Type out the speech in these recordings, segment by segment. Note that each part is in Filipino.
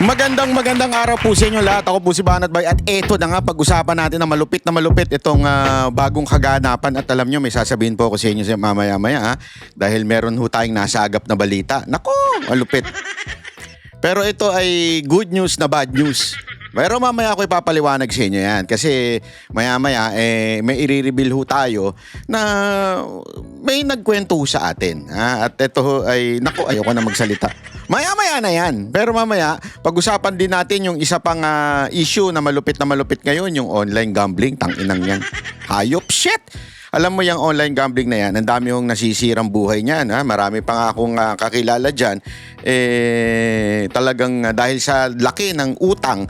Magandang araw po sa inyo lahat. Ako po si Banat Bay at eto na nga pag-usapan natin na malupit itong bagong kaganapan at alam nyo may sasabihin po ako sa inyo mamaya-maya dahil meron ho tayong nasagap na balita. Nako, malupit. Pero ito ay good news na bad news. Pero mamaya ako ipapaliwanag sa inyo yan kasi maya-maya may i-reveal ho tayo na may nagkwento sa atin. At ito ay, nako, ayoko na magsalita. Maya-maya na yan. Pero mamaya, pag-usapan din natin yung isa pang issue na malupit ngayon, yung online gambling. Tanginang yan. Hayop, shit! Alam mo yung online gambling na yan, ang dami yung nasisirang buhay niyan. Marami pa nga akong kakilala dyan. Talagang dahil sa laki ng utang,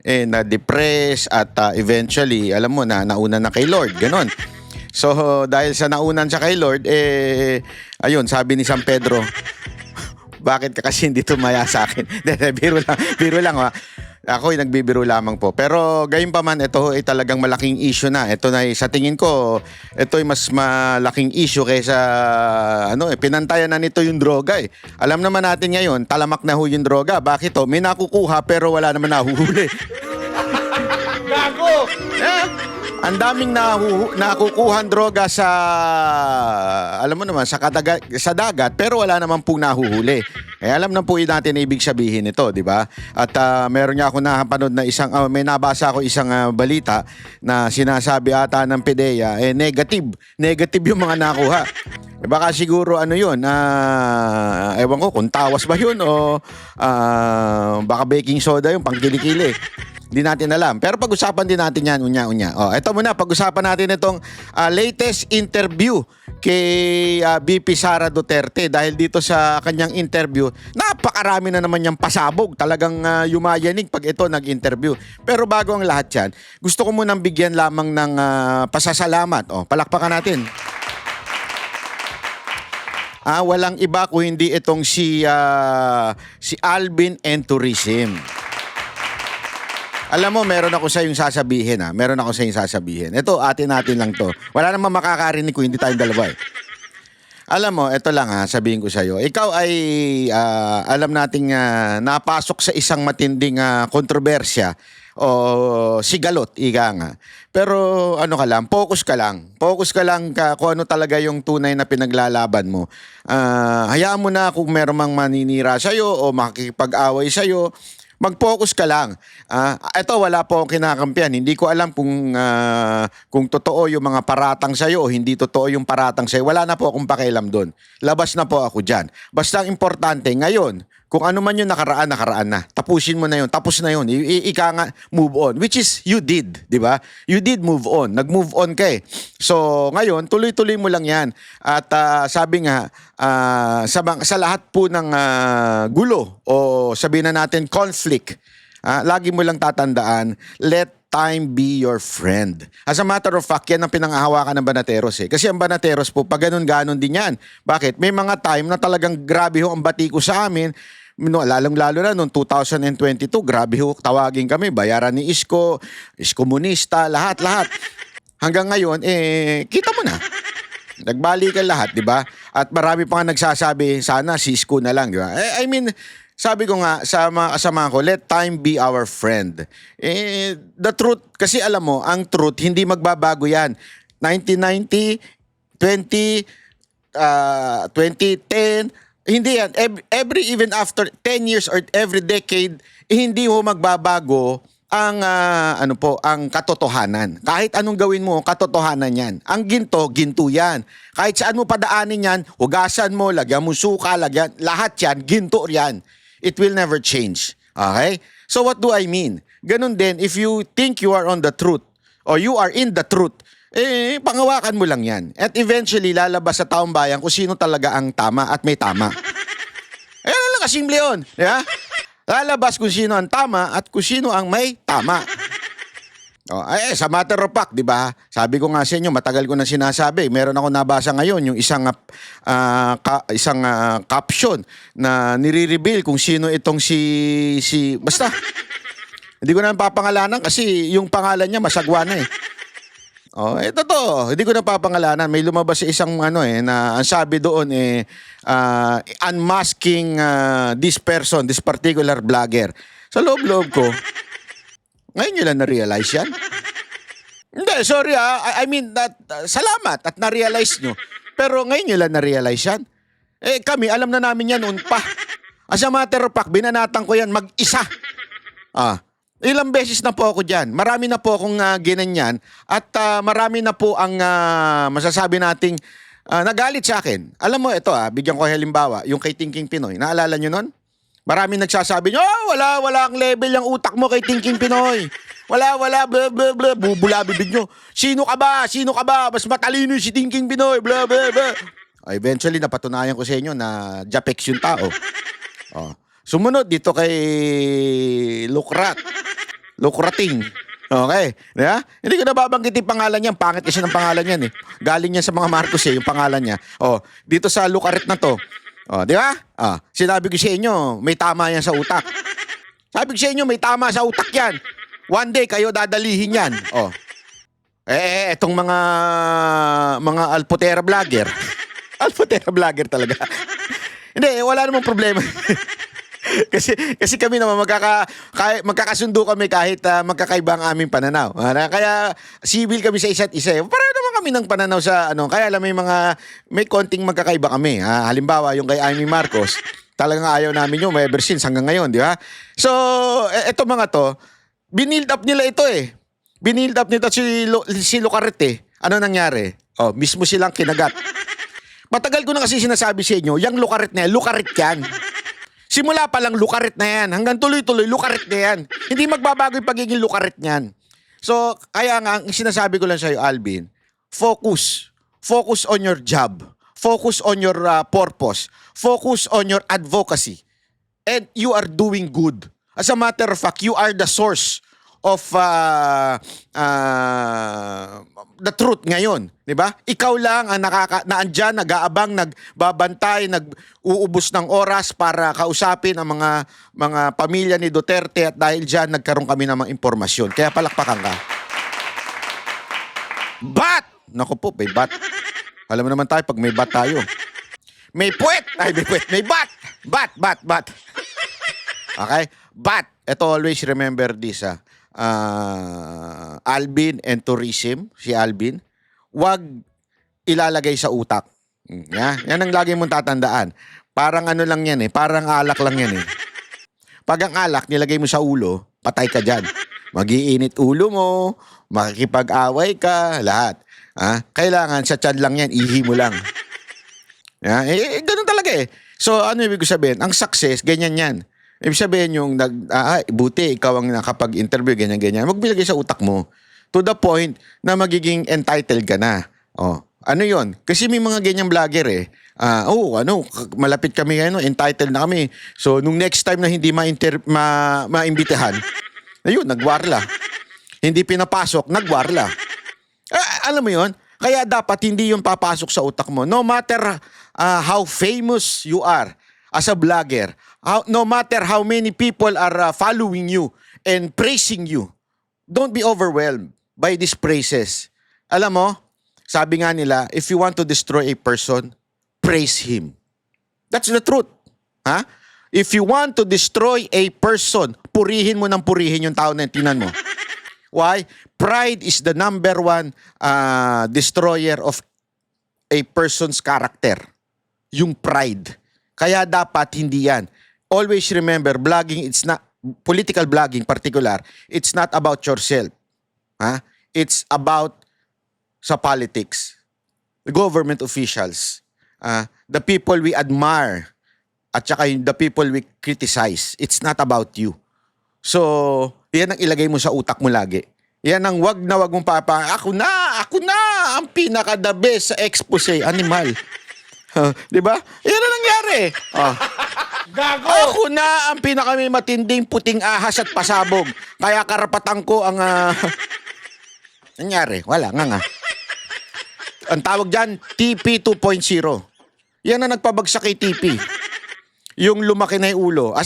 na-depress at eventually, alam mo na, nauna na kay Lord. Ganon. So, dahil sa naunan siya kay Lord, ayun, sabi ni San Pedro, bakit ka kasi hindi tumaya sa akin? biro lang. Ako ay nagbibiro lamang po. Pero gayon pa man, ito ay talagang malaking issue na. Ito na sa tingin ko, ito ay mas malaking issue kaysa pinantayan na nito yung droga eh. Alam naman natin ngayon, talamak na ho yung droga. Bakit to? May nakukuha pero wala naman nahuhuli. Gago! Ang daming nakukuhan droga sa alam mo naman sa dagat pero wala naman pong nahuhuli. Alam na po natin na ibig sabihin nito, di ba? At meron nga ako napanood na may nabasa ako isang balita na sinasabi ata ng PDEA negative yung mga nakuha. Baka siguro yun, ewan ko kung tawas ba yun o baka baking soda yung pang kilikili. Hindi natin alam. Pero pag-usapan din natin yan, unya-unya. Ito muna, pag-usapan natin itong latest interview kay VP Sara Duterte. Dahil dito sa kanyang interview, napakarami na naman niyang pasabog. Talagang yumayanig pag ito nag-interview. Pero bago ang lahat yan, gusto ko munang bigyan lamang ng pasasalamat. Palakpakan natin. Walang iba kung hindi itong si Alvin and Tourism. Alam mo, meron ako sa yung sasabihin Ito, atin lang to. Wala namang makakarinig ko, hindi tayong dalawa eh. Alam mo, ito lang sabihin ko sa iyo. Ikaw ay alam nating napasok sa isang matinding kontrobersya o sigalot, ika nga. Pero focus ka lang. Focus ka lang kung ano talaga yung tunay na pinaglalaban mo. Hayaan mo na kung meron mang maninira sa'yo o makikipag-away sa'yo. Mag-focus ka lang. Ito, wala po akong kinakampihan. Hindi ko alam kung totoo yung mga paratang sa'yo o hindi totoo yung paratang sa'yo. Wala na po akong pakialam doon. Labas na po ako dyan. Basta ang importante, ngayon, kung ano man yung nakaraan na. Tapusin mo na yun. Tapos na yun. Ika nga, move on. Which is, you did. Di ba? You did move on. Nag-move on ka eh. So, ngayon, tuloy-tuloy mo lang yan. At sabi nga, sa lahat po ng gulo o sabihin na natin conflict, lagi mo lang tatandaan, let time be your friend. As a matter of fact, yan ang pinanghahawakan ng Banateros eh. Kasi ang Banateros po, pag ganun-ganon din yan. Bakit? May mga time na talagang grabe ho ang bati ko sa amin. Lalong-lalo na noong 2022, grabe ho, tawagin kami, bayaran ni Isko, Iskomunista, lahat. Hanggang ngayon, kita mo na. Nagbalikan lahat, di ba? At marami pa nga nagsasabi, sana si Isko na lang, di ba? I mean, sabi ko nga sa mga kasama ko, let time be our friend. The truth, kasi alam mo, ang truth, hindi magbabago yan. 1990, 2010, hindi yan. Even after 10 years or every decade, hindi mo magbabago ang ang katotohanan. Kahit anong gawin mo, katotohanan yan. Ang ginto yan. Kahit saan mo padaanin yan, hugasan mo, lagyan mo suka, lahat yan, ginto yan. It will never change. Okay? So what do I mean? Ganun din, if you think you are on the truth or you are in the truth, pangawakan mo lang yan. At eventually, lalabas sa taong bayan kung sino talaga ang tama at may tama. Ayan lang, kasimple yun. Yeah? Lalabas kung sino ang tama at kung sino ang may tama. Sa matter of fact, di ba? Sabi ko nga sa inyo, matagal ko na sinasabi. Meron ako nabasa ngayon yung isang caption na nire-reveal kung sino itong si basta. Hindi ko na papangalanan kasi yung pangalan niya masagwa na eh. Totoo. Hindi ko na papangalanan. May lumabas sa isang na ang sabi doon unmasking this person, this particular vlogger. Sa loob-loob ko, ngayon nyo lang na-realize yan. Hindi, sorry I mean, salamat at na-realize nyo. Pero ngayon nyo lang na-realize yan. Kami, alam na namin yan noon pa. As a matter of fact, binanatan ko yan mag-isa. Ilang beses na po ako dyan. Marami na po akong ginanyan at marami na po ang masasabi nating nagalit sa akin. Alam mo, ito bigyan ko halimbawa, yung kay Thinking Pinoy. Naalala nyo nun? Marami nagsasabi nyo, wala ang level yung utak mo kay Thinking Pinoy. Wala, blah, blah, blah. Bubula bibig nyo. Sino ka ba? Mas matalino si Thinking Pinoy, blah, blah, blah. Eventually, napatunayan ko sa inyo na Japex yung tao. Sumunod dito kay Lucrating. Okay. Yeah? Hindi ko nababanggitin pangalan niya. Pangit kasi ng pangalan niyan eh. Galing niya sa mga Marcos yung pangalan niya. Dito sa Lucaret na to. Di ba? Sinabi ko sa inyo, may tama yan sa utak. Sabi ko sa inyo, may tama sa utak yan. One day, kayo dadalihin yan. Etong mga alpotera vlogger. Alpotera vlogger talaga. Hindi, wala namang problema. kasi kami naman magkakasundo kami kahit magkakaiba ang aming pananaw. Kaya civil kami sa isa't isa. Pareho naman kami ng pananaw sa kaya alam may konting magkakaiba kami. Halimbawa, yung kay Amy Marcos, talagang ayaw namin yun ever since hanggang ngayon, di ba? So, eto mga to, binild up nila ito eh. Binild up nito si Lucaret eh. Ano nangyari? Mismo silang kinagat. Matagal ko na kasi sinasabi sa inyo, yung Lucaret na yan, Lucaret yan. Simula pa lang Lucaret na yan. Hanggang tuloy-tuloy, Lucaret na yan. Hindi magbabago yung pagiging Lucaret niyan. So, kaya nga, ang sinasabi ko lang sa'yo, Alvin, focus. Focus on your job. Focus on your purpose. Focus on your advocacy. And you are doing good. As a matter of fact, you are the source of the truth ngayon, 'di ba? Ikaw lang ang naandyan, nag-aabang, nagbabantay, nag-uubos ng oras para kausapin ang mga pamilya ni Duterte at dahil diyan nagkaroon kami ng mga impormasyon. Kaya palakpakan ka. Bat! Naku po, may bat. Alam mo naman tayo pag may bat tayo. May puwet! May puwet. May bat! Bat! Okay? But, always remember this Alvin and tourism, si Alvin, wag ilalagay sa utak. Yan ang lagi mong tatandaan. Parang lang yan eh, parang alak lang yan eh. Pag ang alak nilagay mo sa ulo, patay ka dyan. Mag-iinit ulo mo, makikipag-away ka, lahat. Kailangan sa tiyan lang yan, ihi mo lang. Ganun talaga eh. So ano ibig sabihin? Ang success, ganyan yan. Ibig sabihin yung buti ikaw ang nakapag-interview, ganyan-ganyan. Magbilagay sa utak mo. To the point na magiging entitled ka na. Ano yon? Kasi may mga ganyang vlogger eh. Malapit kami ngayon, entitled na kami. So, nung next time na hindi maimbitahan, ayun, nagwarla. Hindi pinapasok, nagwarla. Alam mo yon? Kaya dapat hindi yung papasok sa utak mo. No matter how famous you are as a vlogger, no matter how many people are following you and praising you, don't be overwhelmed by these praises. Alam mo, sabi nga nila, if you want to destroy a person, praise him. That's the truth. If you want to destroy a person, purihin mo ng purihin yung tao na tinan mo. Why? Pride is the number one destroyer of a person's character. Yung pride. Kaya dapat hindi yan. Always remember, blogging, it's not, political blogging particular, it's not about yourself. It's about sa politics. The government officials. The people we admire. At saka the people we criticize. It's not about you. So, yan ang ilagay mo sa utak mo lagi. Yan ang wag mong ako na, ang pinaka-the best sa expose, animal. Di ba? Yan ang nangyari. Gago! Ako na ang pinaka-may matinding puting ahas at pasabog. Kaya karapatan ko ang nangyari. Wala nga. Ang tawag dyan, TP 2.0. Yan ang nagpabagsak kay TP. Yung lumaki na yung ulo.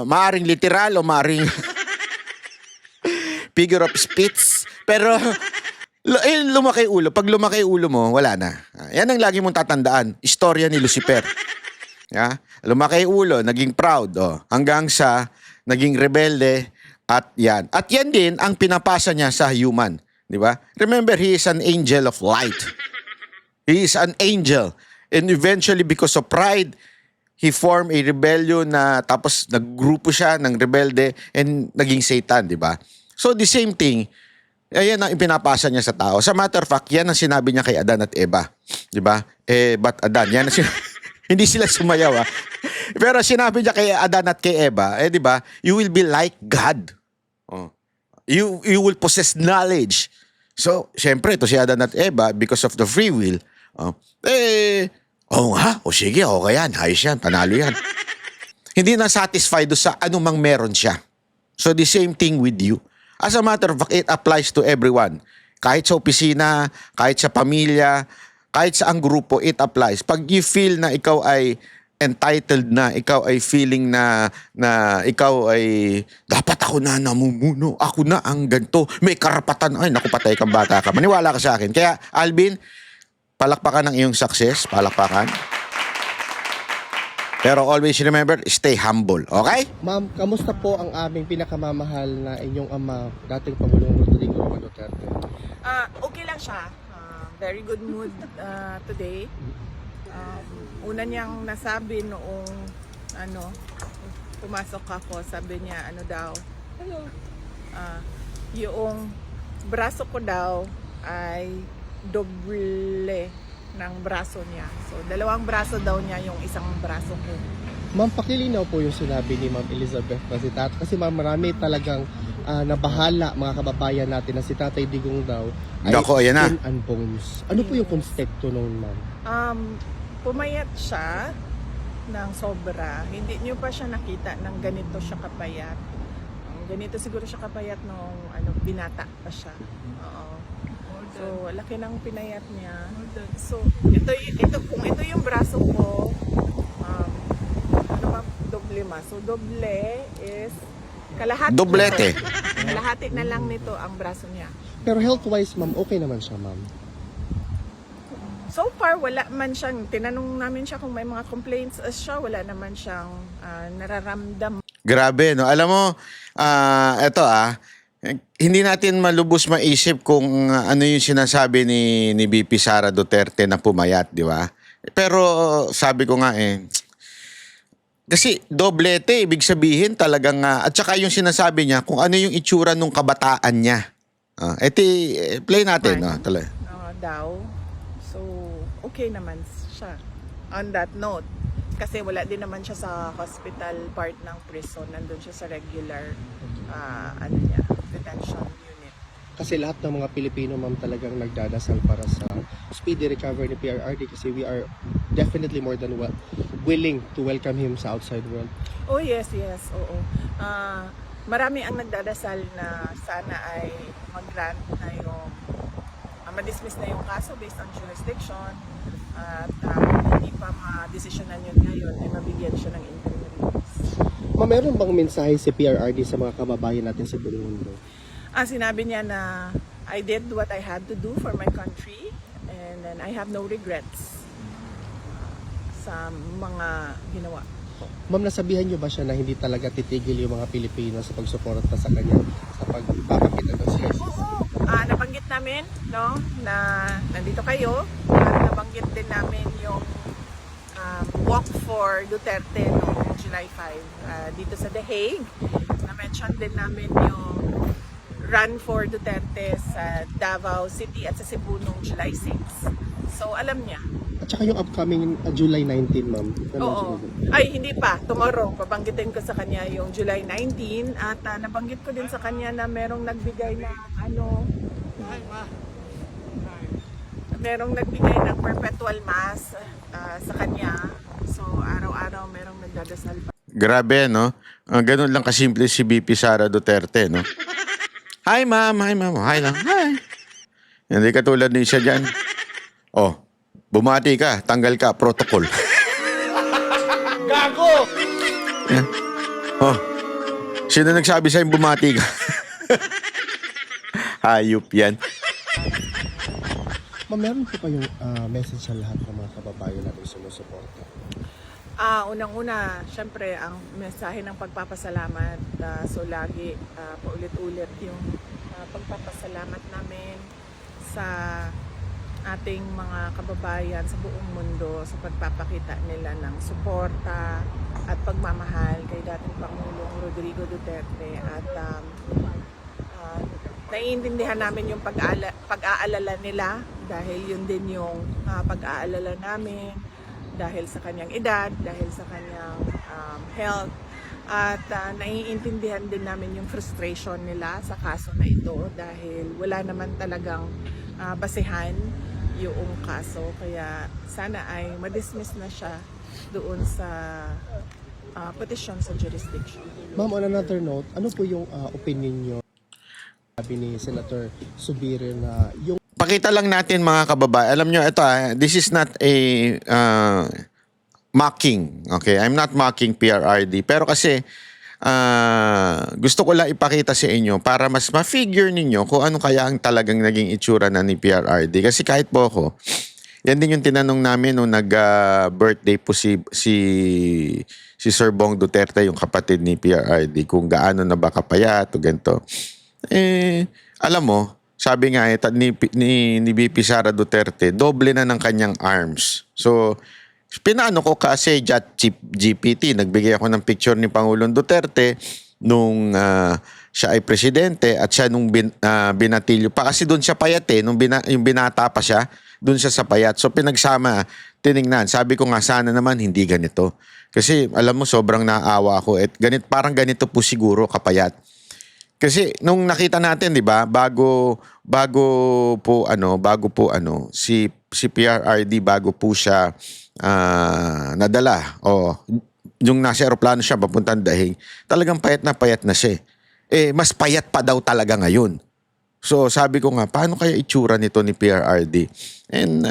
Maaring literal o maaring figure of speech. Pero Lumaki ulo. Pag lumaki ulo mo, wala na. Yan ang lagi mong tatandaan. Istorya ni Lucifer. Yeah? Lumaki ulo, naging proud. Oh. Hanggang sa naging rebelde. At yan. At yan din ang pinapasa niya sa human. Di ba? Remember, he is an angel of light. He is an angel. And eventually, because of pride, he formed a rebellion na tapos naggrupo siya ng rebelde and naging Satan, di ba? So the same thing, ayan ang ipinapasa niya sa tao. Sa matter of fact, yan ang sinabi niya kay Adan at Eva. Di ba? But Adan, yan ang hindi sila sumayaw Pero sinabi niya kay Adan at kay Eva, di ba? You will be like God. Oh. You will possess knowledge. So, syempre, ito si Adan at Eva, because of the free will, o sige, okay yan, ayos yan, panalo yan. Hindi na satisfied sa anumang meron siya. So, the same thing with you. As a matter of fact, it applies to everyone. Kahit sa opisina, kahit sa pamilya, kahit sa ang grupo, it applies. Pag you feel na ikaw ay entitled na, ikaw ay feeling na ikaw ay dapat ako na namumuno, ako na ang ganito, may karapatan, ay naku patay kang bata ka, maniwala ka sa akin. Kaya Alvin, palakpakan ng iyong success, palakpakan. Pero always remember, stay humble, okay? Ma'am, kamusta po ang aming pinakamamahal na inyong ama, dating Pangulong Rodrigo Roa Duterte? Okay lang siya. Very good mood today. Una niyang nasabi noong pumasok ako, sabi niya yung braso ko daw ay doble ng braso niya. So, dalawang braso daw niya yung isang braso ko. Ma'am, pakilinaw po yung sinabi ni Ma'am Elizabeth Pasitat. Kasi ma'am, marami talagang nabahala mga kababayan natin na si Tatay Digong daw ay Nako, ayan na. skin and bones. Ano po yung konspekto noon, ma'am? Pumayat siya ng sobra. Hindi niyo pa siya nakita ng ganito siya kapayat. Ganito siguro siya kapayat nung binata pa siya. Oo. So, laki ng pinayat niya. So, ito kung ito yung braso ko, doble ma. So, doble is kalahati. Doblete. Kalahati na lang nito ang braso niya. Pero health-wise, ma'am, okay naman siya, ma'am. So far, wala man siyang, tinanong namin siya kung may mga complaints siya, wala naman siyang nararamdam. Grabe, no? Alam mo, hindi natin malubos maisip kung ano yung sinasabi ni VP Sara Duterte na pumayat, di ba? Pero sabi ko nga kasi doblete, ibig sabihin talagang, at saka yung sinasabi niya kung ano yung itsura nung kabataan niya. Play natin, no? Daw. So, okay naman siya. On that note, kasi wala din naman siya sa hospital part ng prison. Nandun siya sa regular detention unit. Kasi lahat ng mga Pilipino, ma'am, talagang nagdadasal para sa speedy recovery ni PRRD kasi we are definitely more than willing to welcome him sa outside world. Oh yes, oo. Marami ang nagdadasal na sana ay mag-grant na yung ma-dismiss na yung kaso based on jurisdiction at hindi pa ma-desisyonan yun ngayon ay mabigyan siya ng interim release. Ma'am, meron bang mensahe si PRRD sa mga kababayan natin sa buong mundo? Sinabi niya na I did what I had to do for my country and then I have no regrets sa mga ginawa ko. Ma'am, nasabihan niyo ba siya na hindi talaga titigil yung mga Pilipino sa pagsuporta sa kanya sa pagpapakita ng siya? Oo, nabanggit namin na nandito kayo. Nabanggit din namin yung walk for Duterte noong July 5 dito sa The Hague. Na-mention din namin yung run for Duterte sa Davao City at sa Cebu noong July 6. So, alam niya. At saka yung upcoming July 19, ma'am. Oo. Ay, hindi pa. Tomorrow, babanggitin ko sa kanya yung July 19 at nabanggit ko din sa kanya na merong nagbigay ng merong nagbigay ng perpetual mass sa kanya. So, araw-araw merong nagdadasal pa. Grabe, no? Ganun lang kasimple si VP Sara Duterte, no? Hi, ma'am. Hi, ma'am. Hi lang. Hi. Hindi katulad ni siya dyan. Oh, bumati ka, tanggal ka, protocol. Gago! Yan. Oh, sino nagsabi sa'yo bumati ka? Hayop yan. Ma'am, meron po kayong message sa lahat ng mga kababayan natin sumusuporta? Unang-una, syempre, ang mensahe ng pagpapasalamat. So, lagi paulit-ulit yung pagpapasalamat namin sa ating mga kababayan sa buong mundo sa pagpapakita nila ng suporta at pagmamahal kay dating Pangulong Rodrigo Duterte. At naiintindihan namin yung pag-aalala nila dahil yun din yung pag-aalala namin dahil sa kanyang edad, dahil sa kanyang health. At naiintindihan din namin yung frustration nila sa kaso na ito dahil wala naman talagang basehan yung kaso. Kaya sana ay madismiss na siya doon sa petition sa jurisdiction. Ma'am, on another note, ano po yung opinion nyo? Sabi ni Senator Zubiri na yung Pakita lang natin mga kababayan. Alam nyo, ito this is not a mocking. Okay? I'm not mocking PRRD. Pero kasi gusto ko lang ipakita sa inyo para mas ma-figure ninyo kung ano kaya ang talagang naging itsura na ni PRRD. Kasi kahit po ako, yan din yung tinanong namin nung nag-birthday po si Sir Bong Duterte, yung kapatid ni PRRD, kung gaano na ba kapayat o ganito. Alam mo, sabi nga ni VP Sara Duterte, doble na ng kanyang arms. So, pinano ko kasi ChatGPT, nagbigay ako ng picture ni Pangulong Duterte nung siya ay presidente at siya nung binatilyo pa. Kasi doon siya payat nung yung binata pa siya, doon siya sa payat. So, pinagsama, tiningnan. Sabi ko nga, sana naman hindi ganito. Kasi, alam mo, sobrang naawa ako. Parang ganito po siguro kapayat. Kasi nung nakita natin, 'di ba, bago po si PRRD bago po siya nadala yung nasa eroplano siya papuntang Dahig, talagang payat na siya. Mas payat pa daw talaga ngayon. So sabi ko nga, paano kaya itsura nito ni PRRD? And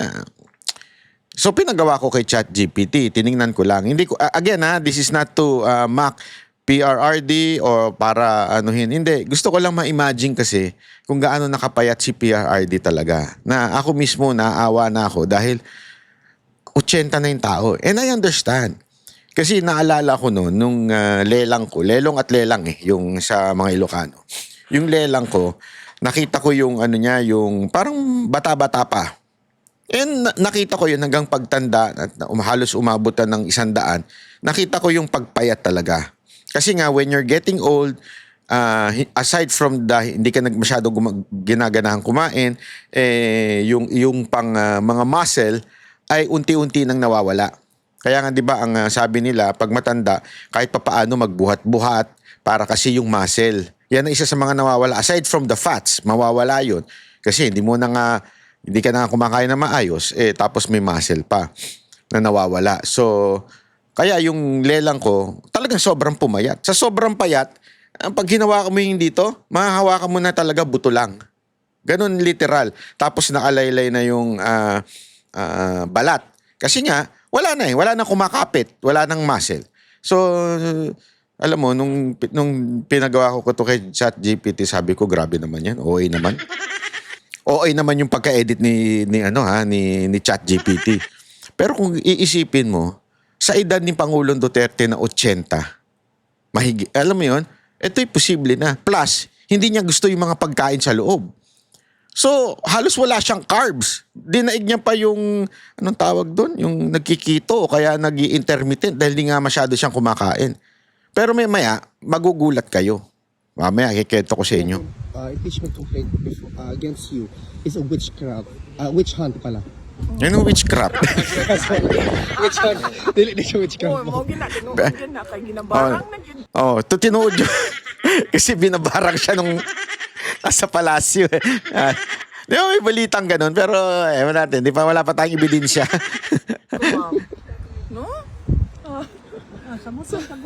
so pinagawa ko kay ChatGPT, tiningnan ko lang. Hindi ko again this is not to mock PRRD or para anuhin. Hindi. Gusto ko lang ma-imagine kasi kung gaano nakapayat si PRRD talaga. Na ako mismo naawa na ako dahil 80 na yung tao. And I understand. Kasi naalala ko noon, nung lelang ko, lelong at lelang yung sa mga Ilocano. Yung lelang ko, nakita ko yung yung parang bata-bata pa. And nakita ko yun hanggang pagtanda at halos umabutan ng 100. Nakita ko yung pagpayat talaga. Kasi nga, when you're getting old, aside from hindi ka masyado ginaganahang kumain, yung pang mga muscle ay unti-unti nang nawawala. Kaya nga, di ba, ang sabi nila, pag matanda, kahit papaano magbuhat-buhat para kasi yung muscle. Yan ang isa sa mga nawawala. Aside from the fats, mawawala yun. Kasi hindi ka na kumakain na maayos, tapos may muscle pa na nawawala. So, kaya yung lelang ko, talagang sobrang pumayat. Sa sobrang payat, pag hinawakan mo yung dito, mahahawakan mo na talaga buto lang. Ganun literal. Tapos nakalaylay na yung balat. Kasi nga, wala na kumakapit. Wala nang muscle. So, alam mo, nung pinagawa ko to kay ChatGPT, sabi ko, grabe naman yan. OA naman. OA naman yung pagka-edit ni ChatGPT. Pero kung iisipin mo, sa edad ni Pangulong Duterte na 80, alam mo yun, ito'y posible na. Plus, hindi niya gusto yung mga pagkain sa loob. So, halos wala siyang carbs. Dinaig niya pa yung, anong tawag doon? Yung nagkikito o kaya nag-i-intermittent dahil di nga masyado siyang kumakain. Pero maya, magugulat kayo. Mamaya, kikento ko sa inyo. Impeachment complaint against you is a witchcraft. Witch hunt pala. Ano witchcraft? Witch hunt. Dili siya witchcraft. Mo tinuod na kay ginabarang na yun. Tinuod yun. Kasi binabarang siya nung nasa palasyo. Di ba may balitang ganun? Pero natin, wala pa tayong ebidensya. No?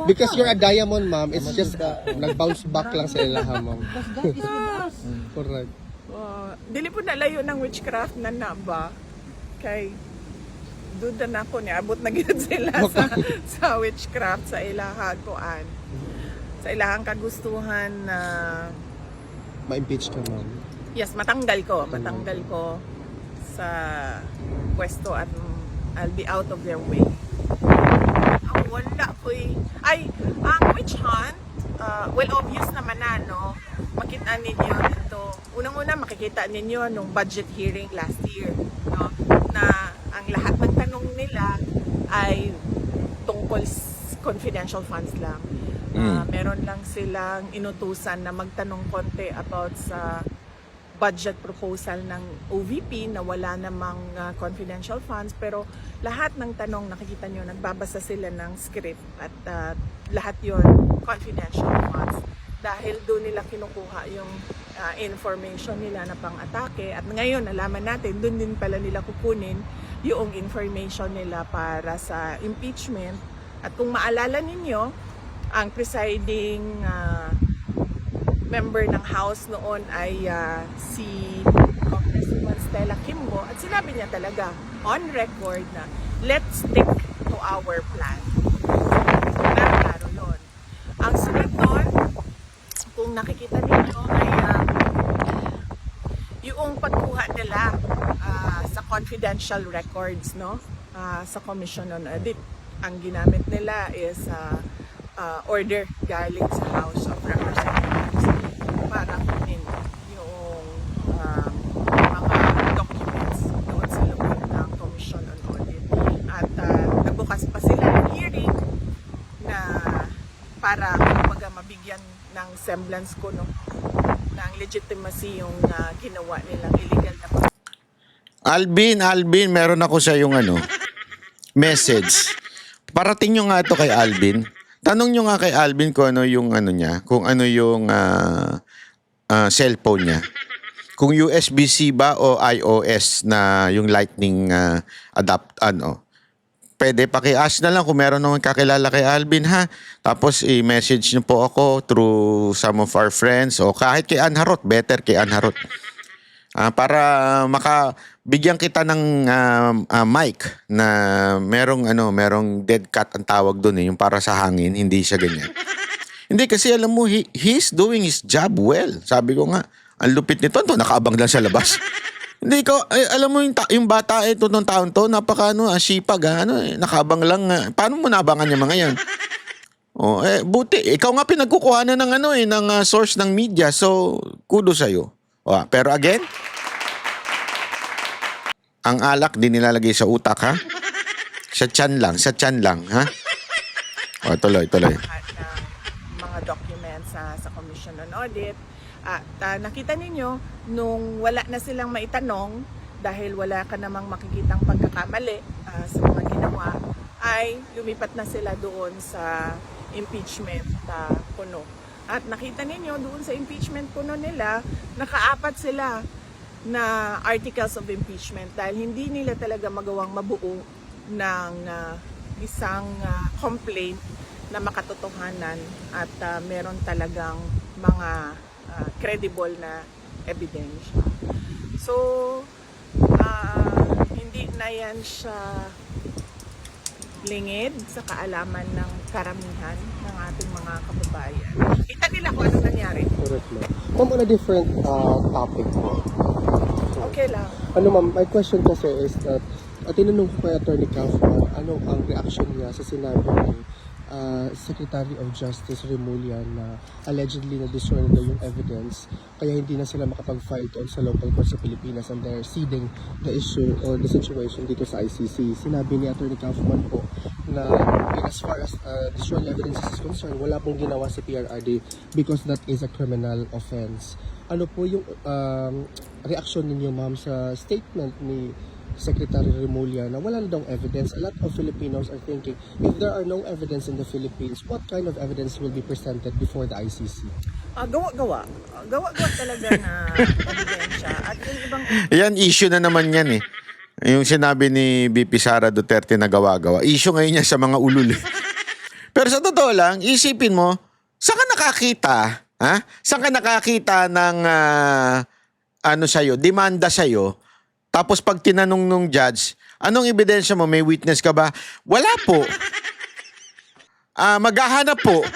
Because you're a diamond, ma'am. It's just nag-bounce back lang sa ilaha, ma'am. Correct. Dili po nalayo ng witchcraft na ba? Kay duda na ko niya abot na gid sila sa witchcraft sa ilahang kuan. Sa ilahang kagustuhan na Ma-impeach ka, ma'am. yes, matanggal ko sa pwesto at I'll be out of their way. Wala po eh. Ay, ang witch hunt, well, obvious naman na, no? Makita ninyo dito. Unang-una, makikita ninyo nung budget hearing last year, no? Na ang lahat ng tanong nila ay tungkol confidential funds lang. Meron lang silang inutusan na magtanong konti about sa budget proposal ng OVP na wala namang confidential funds, pero lahat ng tanong nakikita nyo, nagbabasa sila ng script at lahat yon confidential funds dahil doon nila kinukuha yung information nila na pang-atake at ngayon nalaman natin doon din pala nila kukunin yung information nila para sa impeachment. At kung maalala ninyo, ang presiding member ng House noon ay si Congresswoman Stella Kimbo at sinabi niya talaga on record na let's stick to our plan. Klaro yun. Ang sunod doon, kung nakikita ninyo ay yung pagkuha nila sa confidential records, no? Sa Commission on Audit. Ang ginamit nila is order galing sa House of Representatives para kunin yung mga documents doon sa loob ng Commission on Audit. At nagbukas pa sila ng hearing na para kumbaga mabigyan ng semblance ko no, ng legitimacy yung ginawa nilang illegal na Alvin, meron ako sa yung message. Parating nyo nga ito kay Alvin. Tanong nyo nga kay Alvin kung ano yung niya, kung ano yung cellphone niya. Kung USB-C ba o iOS na yung lightning pwede paki-ask na lang kung meron naman kakilala kay Alvin ha. Tapos i-message niyo po ako through some of our friends o kahit kay Ann Harot, better kay Ann Harot. Para makabigyan kita ng mic na merong dead cat ang tawag doon yung para sa hangin, hindi siya ganyan. Hindi kasi alam mo, he's doing his job well. Sabi ko nga, ang lupit nito, nakaabang lang sa labas. Hindi ko, alam mo yung bata ito nung taon to, napaka sipag nakaabang lang. Paano mo naabangan yung mga yan? Buti, ikaw nga pinagkukuhanan ng ng source ng media, so kudos sa'yo. Pero again, ang alak di nilalagay sa utak ha? Sa tiyan lang, ha? Tuloy. Mga documents sa Commission on Audit. At nakita ninyo, nung wala na silang maitanong, dahil wala ka namang makikitang pagkakamali sa mga ginawa, ay lumipat na sila doon sa impeachment puno. At nakita ninyo doon sa impeachment puno nila, nakaapat sila na articles of impeachment dahil hindi nila talaga magawang mabuo ng isang complaint na makatotohanan at meron talagang mga credible na evidence. So, hindi na yan siya lingid sa kaalaman ng karamihan ng ating mga kababayan. Kita nila kung ano nangyari. Correct, ma'am. Ma'am, on a different topic po. Okay lang. Ma'am, my question kasi is that tinanong ko kay Attorney Kaufman, ano ang reaction niya sa sinabi ni Secretary of Justice Remulla na allegedly na-destroy na yung evidence kaya hindi na sila makapag-file doon sa local court sa Pilipinas and they're ceding the issue or the situation dito sa ICC. Sinabi ni Attorney Kaufman po na as far as destroying evidence is concerned, wala pong ginawa si PRRD because that is a criminal offense. Ano po yung reaction ninyo, ma'am, sa statement ni Secretary Remulla na wala na daw evidence? A lot of Filipinos are thinking, if there are no evidence in the Philippines, what kind of evidence will be presented before the ICC? Gawa-gawa talaga na ebidensya. At yung ibang... Yan, issue na naman yan eh. Yung sinabi ni BP Sara Duterte na gawa-gawa. Issue ngayon niya sa mga ulul. Pero sa totoo lang, isipin mo, saan ka nakakita? Ha? Saan ka nakakita ng demanda sa'yo? Tapos pag tinanong nung judge, anong ebidensya mo? May witness ka ba? Wala po. Maghahanap po.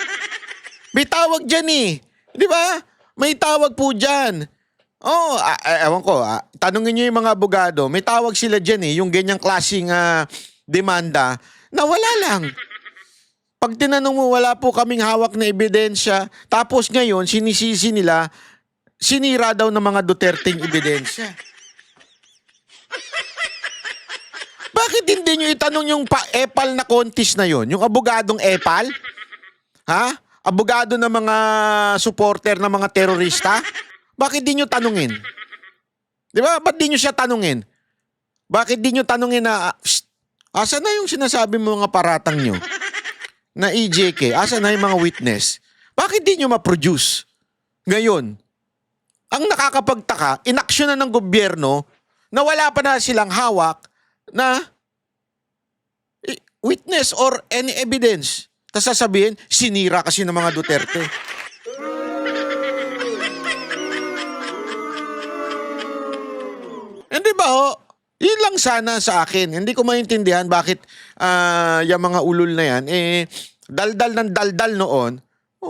May tawag dyan eh. Di ba? May tawag po dyan. Oh, ewan ko, tanungin niyo yung mga abogado, may tawag sila dyan yung ganyang klaseng demanda na wala lang. Pag tinanong mo, wala po kaming hawak na ebidensya, tapos ngayon, sinisisi nila, sinira daw ng mga Duterteng ebidensya. Bakit hindi nyo itanong yung pa-epal na contest na yon? Yung abogadong epal? Ha? Abogado ng mga supporter ng mga terorista? Bakit di nyo tanungin? Di ba? Ba't di nyo siya tanungin? Bakit di nyo tanungin na, asa na yung sinasabi mo mga paratang nyo? Na EJK, asa na yung mga witness? Bakit di nyo ma-produce? Ngayon, ang nakakapagtaka, inaksyonan ng gobyerno na wala pa na silang hawak na witness or any evidence. Tapos sasabihin, sinira kasi ng mga Duterte. Hindi ba yun lang sana sa akin. Hindi ko maintindihan bakit yung mga ulol na yan, daldal ng daldal noon.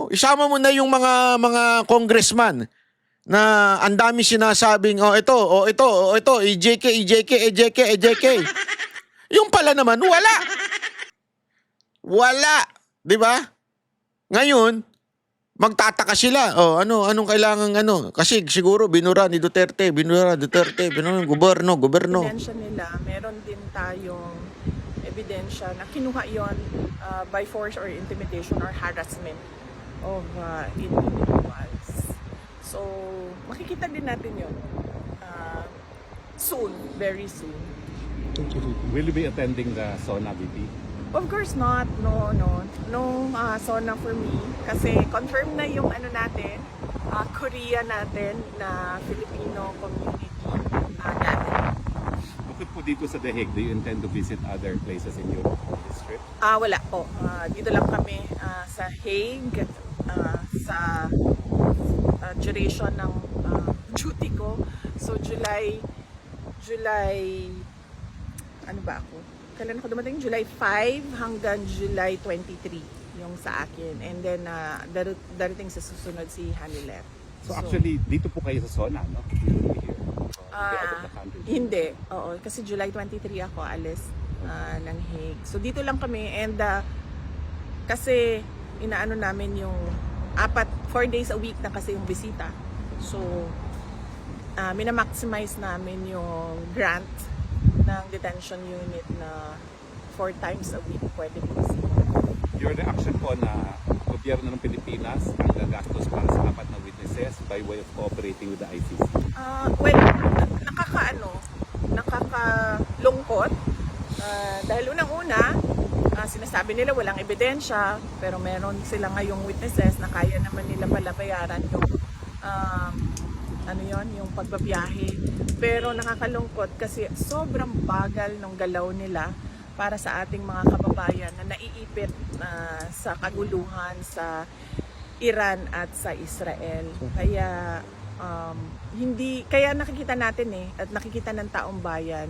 Isama mo na yung mga congressman na ang dami sinasabing, ito, EJK, EJK, EJK, EJK. Yung pala naman, wala. Wala. Di ba? Ngayon, magtataka sila. Anong kailangan Kasi siguro binura ni Duterte, gobyerno. Ebidensya nila, meron din tayong ebidensya na kinuha yon by force or intimidation or harassment of individuals. So, makikita din natin yun soon, very soon. Thank you, VP. Will you be attending the SONA, VP? Of course not. No SONA for me. Kasi confirm na yung natin, Korea natin na Filipino community natin. Bukod po dito sa The Hague, do you intend to visit other places in your district? Wala po. Dito lang kami sa Hague, sa duration ng duty ko. So July, ano ba ako? Kailan ko dumating? July 5 hanggang July 23 yung sa akin. And then, darating sa susunod si Hanilet. So actually, dito po kayo sa SONA, no? You will be here. Out of the country. Hindi. Oo. Kasi July 23 ako alis ng Hague. So dito lang kami. And kasi inaano namin yung 4 days a week na kasi yung bisita. So, minamaximize namin yung grant ng detention unit na 4 times a week pwede bisita. Your reaction po na gobyerno ng Pilipinas ang gagastos para sa 4 na witnesses by way of cooperating with the ICC? Well, nakakalungkot. Dahil unang-una, sinasabi nila walang ebidensya, pero meron sila ngayong witnesses na kaya naman nila pala bayaran yung pagbabiyahe. Pero nakakalungkot kasi sobrang bagal ng galaw nila para sa ating mga kababayan na naiipit sa kaguluhan sa Iran at sa Israel. Kaya kaya nakikita natin at nakikita ng taong bayan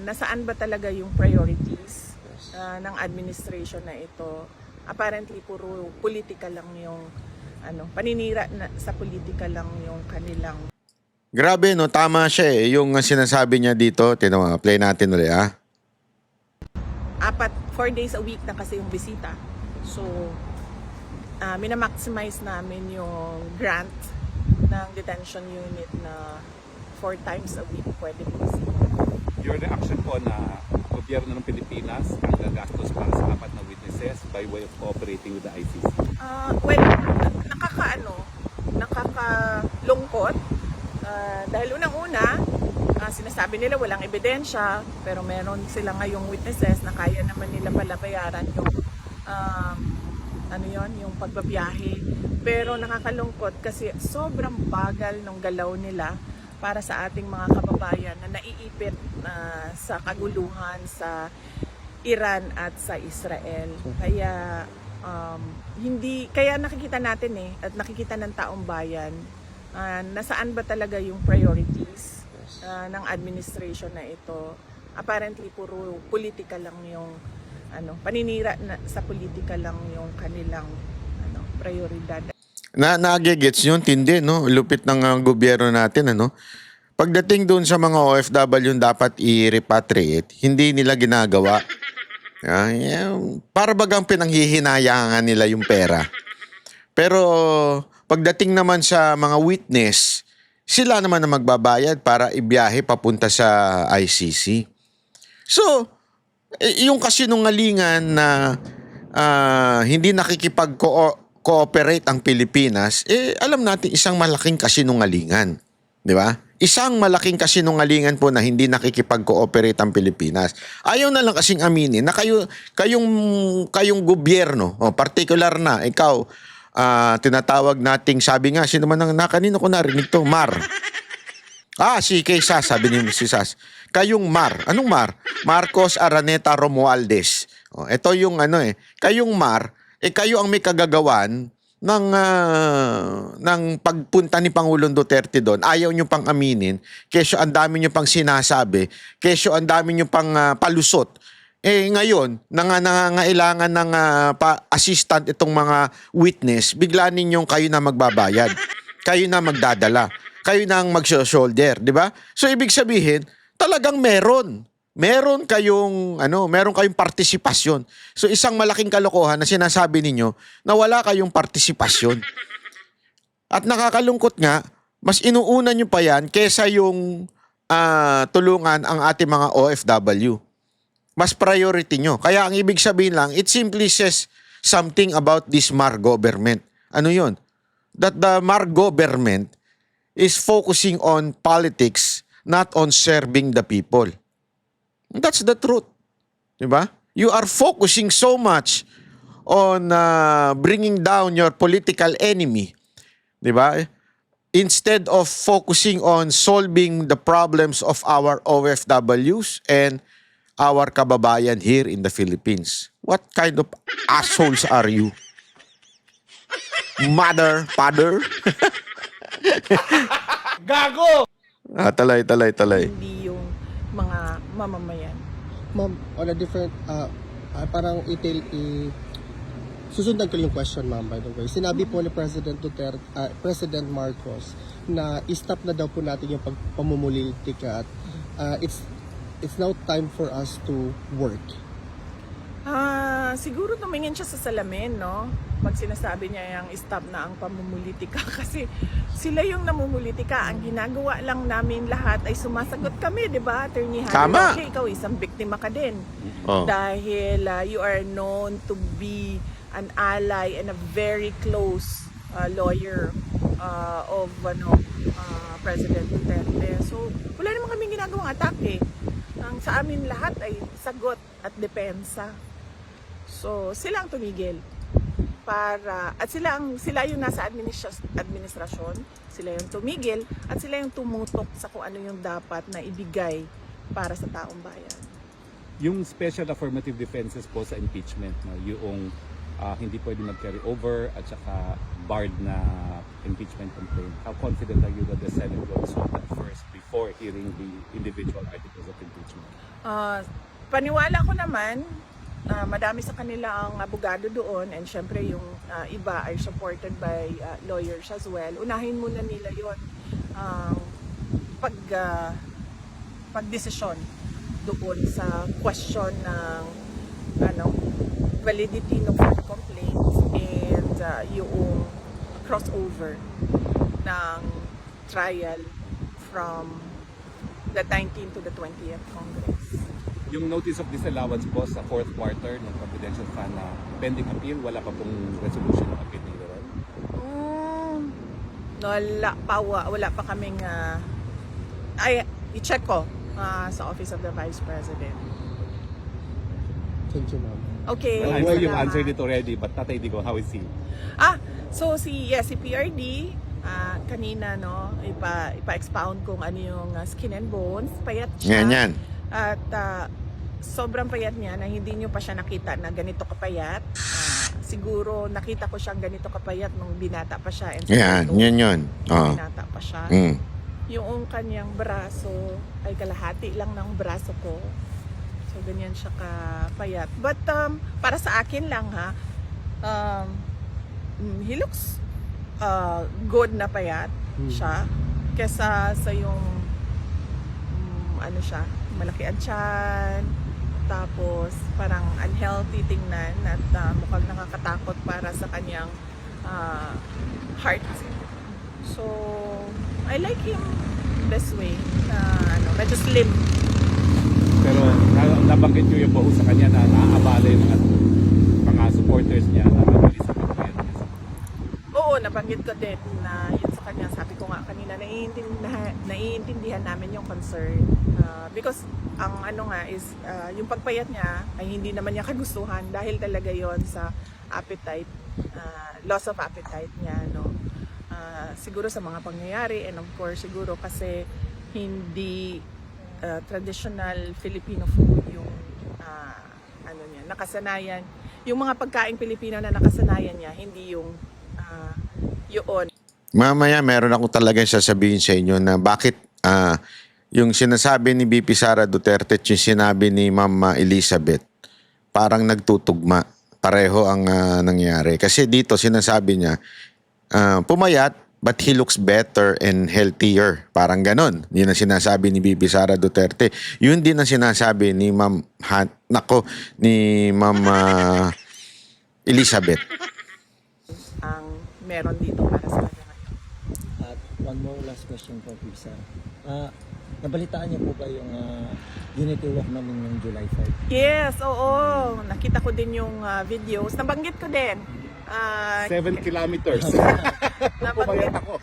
nasaan ba talaga yung priorities ng administration na ito. Apparently puro politika lang yung paninira sa politika lang yung kanilang. Grabe, no? Tama siya yung sinasabi niya dito. Play natin ulit, 4 days a week na kasi yung bisita. So, minamaximize namin yung grant ng detention unit na 4 times a week pwede bisita. Your reaction po na gobyerno ng Pilipinas ang gagastos para sa 4 na witnesses by way of cooperating with the ICC? Well, nakakalungkot. Dahil unang-una, sinasabi nila walang ebidensya, pero meron sila ngayong witnesses na kaya naman nila pala bayaran yung pagbabiyahe. Pero nakakalungkot kasi sobrang bagal ng galaw nila para sa ating mga kababayan na naiipit sa kaguluhan sa Iran at sa Israel. Kaya kaya nakikita natin at nakikita ng taong bayan nasaan ba talaga yung priorities ng administration na ito. Apparently puro politika lang yung paninira sa politika lang yung kanilang prioridad. Nagigets yun, tindi, no? Lupit ng gobyerno natin, ano? Pagdating doon sa mga OFW yung dapat i-repatriate, hindi nila ginagawa. Para bagang pinanghihinayangan nila yung pera. Pero pagdating naman sa mga witness, sila naman na magbabayad para ibiyahe papunta sa ICC. So, yung kasinungalingan na hindi nakikipag-cooperate ang Pilipinas, alam natin isang malaking kasinungalingan. Di ba? Isang malaking kasinungalingan po na hindi nakikipag-cooperate ang Pilipinas. Ayaw na lang kasing aminin na kayong gobyerno, particular na, ikaw, tinatawag nating, sabi nga, sino man ang kanino ko narinig to? Mar. Si kay Sas, sabi ni si Sas. Kayong Mar. Anong Mar? Marcos Araneta Romualdez. Ito yung kayong Mar, kayo ang may kagagawan ng pagpunta ni Pangulong Duterte doon. Ayaw nyo pang aminin. Kesyo ang dami nyo pang sinasabi. Kesyo ang dami nyo pang palusot. Ngayon, nangangailangan ng assistant itong mga witness, bigla ninyong kayo na magbabayad. Kayo na magdadala. Kayo na ang mag-shoulder, di ba? So, ibig sabihin, talagang meron kayong partisipasyon. So, isang malaking kalokohan na sinasabi ninyo na wala kayong partisipasyon. At nakakalungkot nga, mas inuuna nyo pa yan kesa yung tulungan ang ating mga OFW. Mas priority nyo. Kaya ang ibig sabihin lang, it simply says something about this Mar government. Ano yun? That the Mar government is focusing on politics, not on serving the people. That's the truth. Diba? You are focusing so much on bringing down your political enemy. Diba? Instead of focusing on solving the problems of our OFWs and our kababayan here in the Philippines. What kind of assholes are you? Mother, father? Gago! Talay. Hindi yung mga mamamayan. Ma'am, on a different, parang susundan ko yung question, ma'am, by the way. Sinabi po ni President Duterte, President Marcos, na i-stop na daw po natin yung pamumulitika at it's now time for us to work. Siguro tumingin siya sa salamin, no? Pag sinasabi niya yung stop na ang pamumulitika kasi sila yung namumulitika. Ang ginagawa lang namin lahat ay sumasagot kami, di ba? Attorney Harry Tama. Roque, ikaw isang biktima ka din. Oh. Dahil you are known to be an ally and a very close lawyer of President Duterte. So, wala naman kaming ginagawang atake. Ang sa amin lahat ay sagot at depensa. So, sila ang tumigil at sila yung nasa administrasyon, sila yung tumigil at sila yung tumutok sa kung ano yung dapat na ibigay para sa taong bayan. Yung special affirmative defenses po sa impeachment, no, yung hindi pwede mag-carry over at saka barred na impeachment complaint. How confident are you that the Senate will solve that first before hearing the individual articles of impeachment? Paniwala ko naman, madami sa kanila ang abogado doon and syempre yung iba ay supported by lawyers as well. Unahin muna nila yon pagdesisyon doon sa question ng validity ng complaints and yung crossover ng trial from the 19th to the 20th Congress. Yung notice of disallowance po sa fourth quarter ng confidential fund na pending appeal, wala pa pong resolution ng appeal nila ron? Wala pa kaming i-check ko sa Office of the Vice President. Thank you, ma'am. Okay. Well, I'm sure you've salamat. answered it already, but Tatay Digo, how is he? So si PRD, kanina, no, ipa-expound kung ano yung skin and bones, payat siya. Yan. At sobrang payat niya na hindi nyo pa siya nakita na ganito kapayat. Siguro nakita ko siyang ganito kapayat nung binata pa siya. Yan. Oo. Binata pa siya. Mm. Yung kanyang braso ay kalahati lang ng braso ko. So ganyan siya kapayat. But para sa akin lang he looks good na payat siya kesa sa yung ano siya, malaki ang tiyan, tapos parang unhealthy tingnan at mukhang nakakatakot para sa kanyang heart. So, I like him this way, na medyo slim. Pero nabanggit nyo yung baho sa kanya na naaabala yung mga supporters niya na nabilis sa pagbayad niya. Oo, nabanggit ko din na yun sa kanya. Sabi ko nga kanina, naiintindihan namin yung concern. Because ang is, yung pagpayat niya ay hindi naman niya kagustuhan dahil talaga yon sa appetite, loss of appetite niya, no? Siguro sa mga pangyayari, and of course siguro kasi hindi traditional Filipino food yung niya, nakasanayan. Yung mga pagkain Pilipino na nakasanayan niya, hindi yung yun. Mamaya meron akong talagang sasabihin sa inyo na bakit yung sinasabi ni BP Sara Duterte at yung sinabi ni Ma'am Elizabeth parang nagtutugma. Pareho ang nangyari. Kasi dito sinasabi niya pumayat but he looks better and healthier. Parang ganon. Yun ang sinasabi ni BP Sara Duterte. Yun din ang sinasabi ni Ma'am ni Ma'am Elizabeth. Ang meron dito para sa kanya ngayon. At one more last question po, Pisa. Nabalitaan niyo po ba yung unity walk namin ng July 5? Yes, oo. Nakita ko din yung videos. Nabanggit ko din. 7 kilometers. Nabanggit, ako.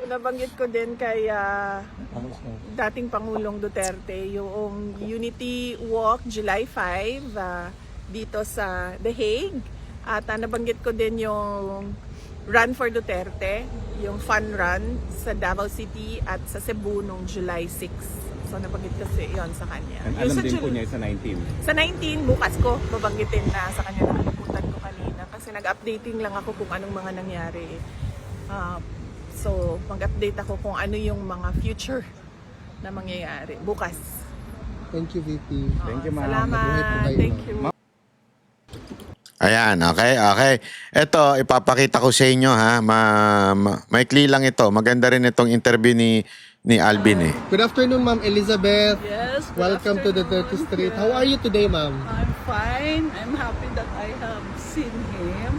nabanggit ko din kay dating Pangulong Duterte yung Unity Walk July 5 dito sa The Hague. At nabanggit ko din yung Run for Duterte, yung fun run sa Davao City at sa Cebu noong July 6. So nabanggit kasi yon sa kanya. And Yung alam sa din po niya sa 19. Sa 19, bukas ko babanggitin na sa kanya, nakalimutan ko kanina kasi nag-updating lang ako kung anong mga nangyari. So mag-update ako kung ano yung mga future na mangyayari bukas. Thank you, VP. Thank you, ma'am. Salamat. Mabuhay po kayo, Thank ma'am. you. Ayan, okay. Ito, ipapakita ko sa inyo ha. Maikli lang ito. Maganda rin itong interview ni Alvin eh. Good afternoon, Ma'am Elizabeth. Yes. good Welcome to the afternoon. 30th Street. How are you today, Ma'am? I'm fine. I'm happy that I have seen him.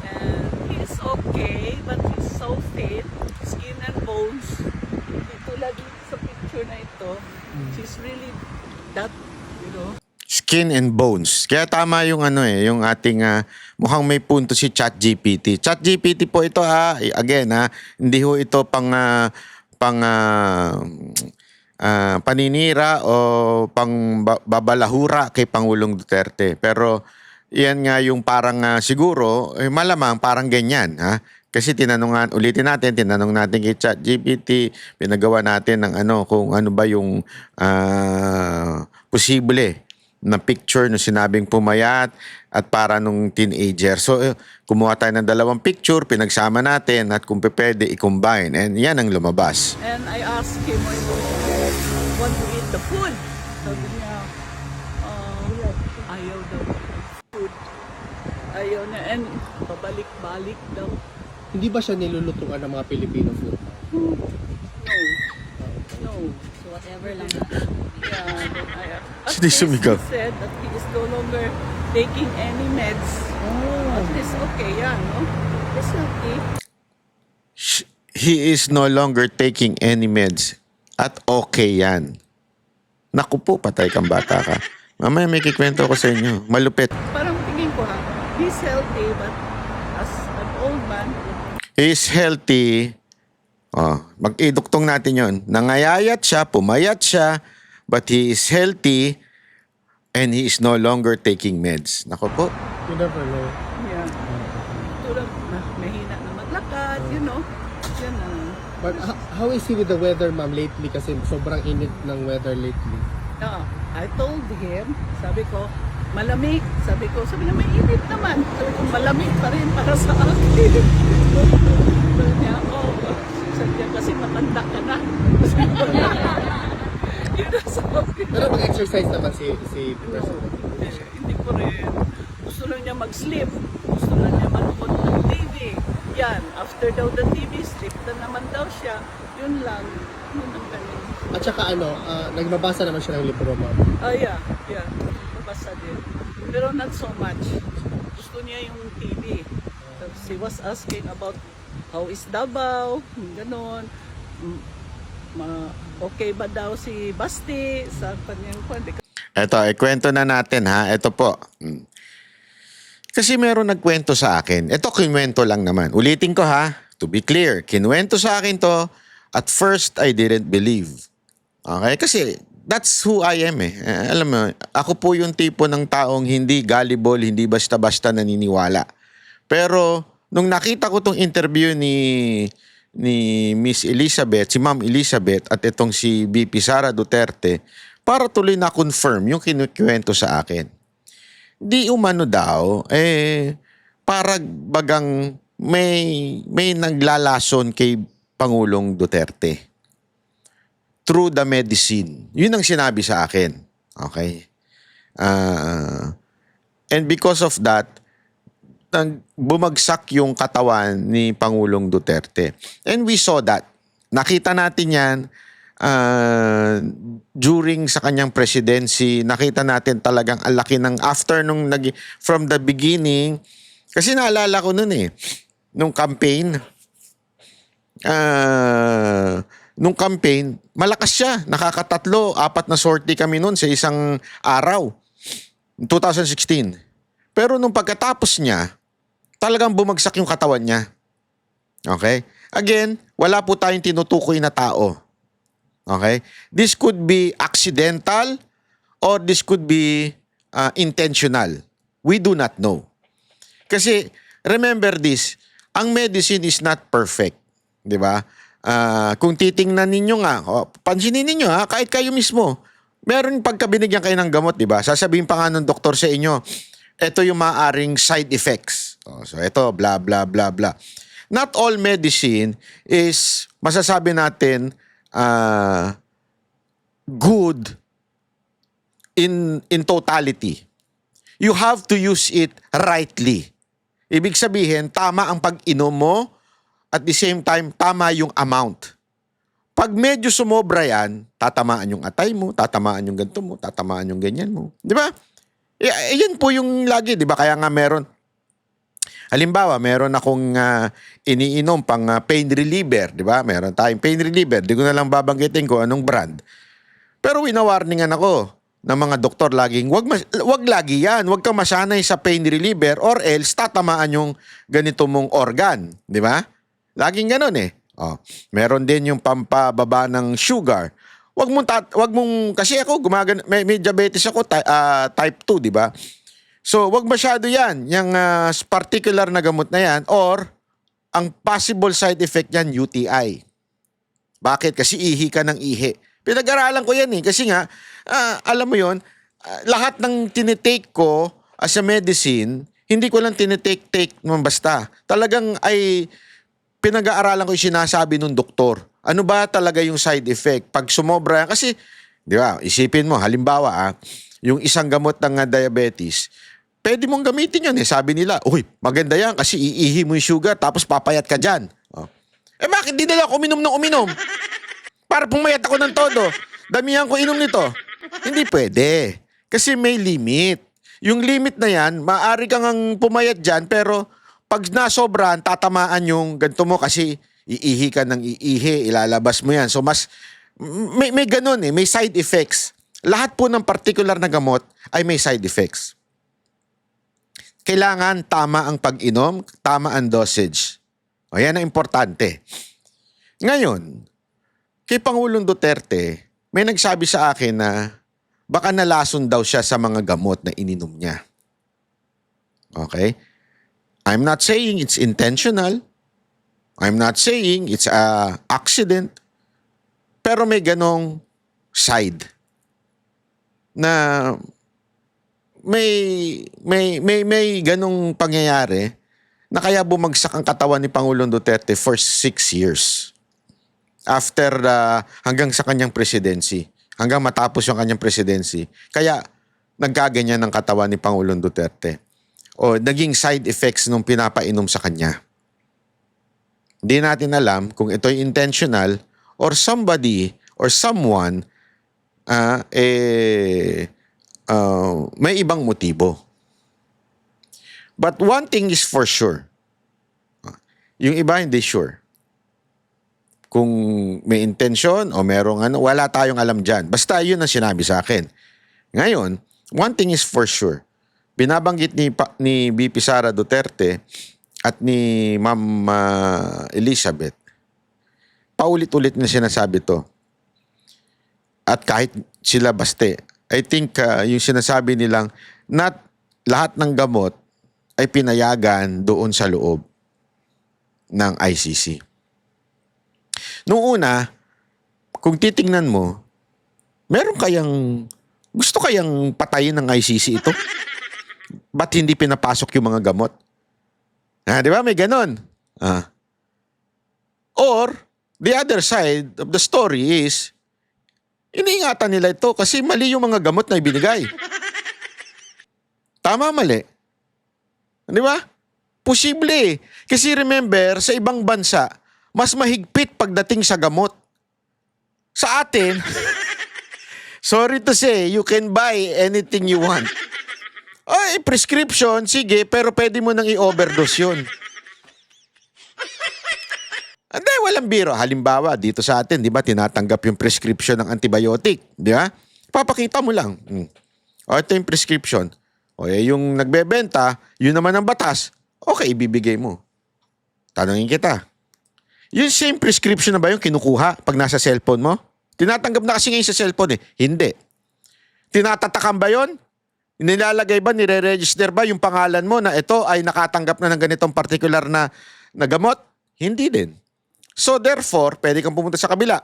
And he's okay, but he's so fit. Skin and bones. Hindi tulad dito sa picture na ito. She's really that, you know. Skin and bones. Kaya tama yung yung ating mukhang may punto si ChatGPT. ChatGPT po ito again hindi ho ito pang paninira o pang babalahura kay Pangulong Duterte. Pero yan nga yung parang siguro malamang parang ganyan Kasi ulitin natin, tinanong natin kay ChatGPT, pinagawa natin ng kung ano ba yung posible na picture nung sinabing pumayat at para nung teenager. So, kumuha tayo ng dalawang picture, pinagsama natin at kung pwede i-combine. And yan ang lumabas. And I asked him when he want to eat the food. Sabi niya, ayaw daw food. Ayaw na. And pabalik-balik daw. Hindi ba siya nilulutuan ng mga Filipino food? No. So whatever lang. Yeah, then at Hindi least sumigaw. he said that he is no longer taking any meds. At least okay yan, no? He's healthy. He is no longer taking any meds. At okay yan. Naku po, patay kang bata ka. Mamaya may kikwento ko sa inyo. Malupit. Parang tingin ko he's healthy but as an old man, He is healthy. Mag-iduktong natin yon. Nangayayat siya, pumayat siya, but he is healthy and he is no longer taking meds. Nako po. You never know. yeah. Tulad na mahina na maglakad, you know. Yan na. But how is he with the weather, Ma'am, lately? Kasi sobrang init ng weather lately. I told him, sabi ko, malamig. Sabi niya, may init naman. Sabi ko, malamig pa rin para sa akin. Sabi niya, sabi niya, kasi matanda ka na. Yun ang sabi. Pero mag-exercise naman si President. Hindi ko rin. Gusto lang niya mag-sleep. Gusto lang niya manood ng TV. yan. After daw the TV strip, na naman daw siya. Yun lang. Yun ang ganun. At saka nagbabasa naman siya ng libro, ma'am. Yeah. Nabasa din. Pero not so much. Gusto niya yung TV. Tapos he was asking about how is Davao, ganon. Okay ba daw si Basti sa kanyang kwento? Eto, ikwento na natin ha. Ito po. Kasi meron nagkwento sa akin. Ito, kinwento lang naman. Ulitin ko ha. To be clear, kinwento sa akin to. At first, I didn't believe. Okay? Kasi that's who I am eh. Alam mo, ako po yung tipo ng taong hindi gullible, hindi basta-basta naniniwala. Pero, nung nakita ko tong interview ni Miss Elizabeth, si Ma'am Elizabeth, at itong si VP Sara Duterte, para tuloy na confirm yung kinukwento sa akin. Di umano daw, para bagang may naglalason kay Pangulong Duterte through the medicine. Yun ang sinabi sa akin. Okay? And because of that, bumagsak yung katawan ni Pangulong Duterte. And we saw that. Nakita natin yan during sa kanyang presidency. Nakita natin talagang ang laki ng after from the beginning. Kasi naalala ko nun nung campaign, malakas siya. Nakakatatlo, 4 na sortie kami nun sa isang araw. 2016. Pero nung pagkatapos niya, talagang bumagsak yung katawan niya. Okay? Again, wala po tayong tinutukoy na tao. Okay? This could be accidental or this could be intentional. We do not know. Kasi, remember this, ang medicine is not perfect. Di ba? Kung titingnan ninyo nga, pansinin ninyo kahit kayo mismo, meron pagkabinigyan kayo ng gamot, di ba? Sasabihin pa nga ng doktor sa inyo, ito yung maaaring side effects. So ito, blah, blah, blah, blah. Not all medicine is, masasabi natin, good in totality. You have to use it rightly. Ibig sabihin, tama ang pag-inom mo, at the same time, tama yung amount. Pag medyo sumobra yan, tatamaan yung atay mo, tatamaan yung ganito mo, tatamaan yung ganyan mo. Di ba? Yan po yung lagi, di ba? Kaya nga meron, halimbawa, meron akong iniinom pang pain reliever, di ba? Meron tayong pain reliever, di ko na lang babanggitin ko anong brand. Pero winawarningan ako ng mga doktor laging, wag lagi yan, wag kang masanay sa pain reliever or else tatamaan yung ganito mong organ, di ba? Laging ganun meron din yung pampababa ng sugar. Wag mong kasi ako may diabetes ako type 2, di ba? So, wag masyado 'yan, yung particular na gamot na 'yan or ang possible side effect niyan UTI. Bakit? Kasi ihi ka ng ihi. Pinag-aralan ko 'yan kasi nga alam mo 'yon, lahat ng tinitake ko as a medicine, hindi ko lang tinitake naman basta. Talagang ay pinag-aaralan ko yung sinasabi ng doktor. Ano ba talaga yung side effect? Pag sumobra, kasi, di ba, isipin mo, halimbawa, yung isang gamot ng diabetes, pwede mong gamitin yun Sabi nila, uy, maganda yan kasi iihi mo yung sugar tapos papayat ka dyan. Bakit di nila ako uminom ng uminom? Para pumayat ako ng todo. Damihan ko inom nito. Hindi pwede. Kasi may limit. Yung limit na yan, maaari kang pumayat dyan, pero pag nasobran, tatamaan yung ganito mo kasi iihi ka ng iihi, ilalabas mo yan. So may ganun may side effects. Lahat po ng particular na gamot ay may side effects. Kailangan tama ang pag-inom, tama ang dosage. Yan ang importante. Ngayon, kay Pangulong Duterte, may nagsabi sa akin na baka nalason daw siya sa mga gamot na ininom niya. Okay? I'm not saying it's intentional. I'm not saying it's a accident. Pero may ganong side na may ganong pangyayari na kaya bumagsak ang katawan ni Pangulong Duterte for 6 years after hanggang sa kanyang presidency, hanggang matapos yung kanyang presidency. Kaya nagkaganyan ang katawan ni Pangulong Duterte o naging side effects nung pinapainom sa kanya. Hindi natin alam kung ito'y intentional or somebody or someone may ibang motibo. But one thing is for sure. Yung iba hindi sure. Kung may intention o merong wala tayong alam dyan. Basta yun ang sinabi sa akin. Ngayon, one thing is for sure. Binabanggit ni VP Sara Duterte at ni Ma'am Elizabeth, paulit-ulit na sinasabi to. At kahit sila baste, I think yung sinasabi nilang not lahat ng gamot ay pinayagan doon sa loob ng ICC. Noong una, kung titingnan mo, gusto kayang patayin ng ICC ito? Ba't hindi pinapasok yung mga gamot? Di ba? May ganon. Or, the other side of the story is, iniingatan nila ito kasi mali yung mga gamot na ibinigay. Tama, mali. Di ba? Posible. Kasi remember, sa ibang bansa, mas mahigpit pagdating sa gamot. Sa atin, sorry to say, you can buy anything you want. Ay, prescription, sige, pero pwede mo nang i-overdose yun. Hindi, walang biro. Halimbawa, dito sa atin, di ba, tinatanggap yung prescription ng antibiotic. Di ba? Papakita mo lang. O, ito yung prescription. O, yung nagbebenta, yun naman ang batas. Okay, ibibigay mo. Tanungin kita. Yung same prescription na ba yung kinukuha pag nasa cellphone mo? Tinatanggap na kasi ngayon sa cellphone eh. Hindi. Tinatatakan ba yun? Nilalagay ba, nire-register ba yung pangalan mo na ito ay nakatanggap na ng ganitong particular na gamot? Hindi din. So therefore, pwede kang pumunta sa kabila.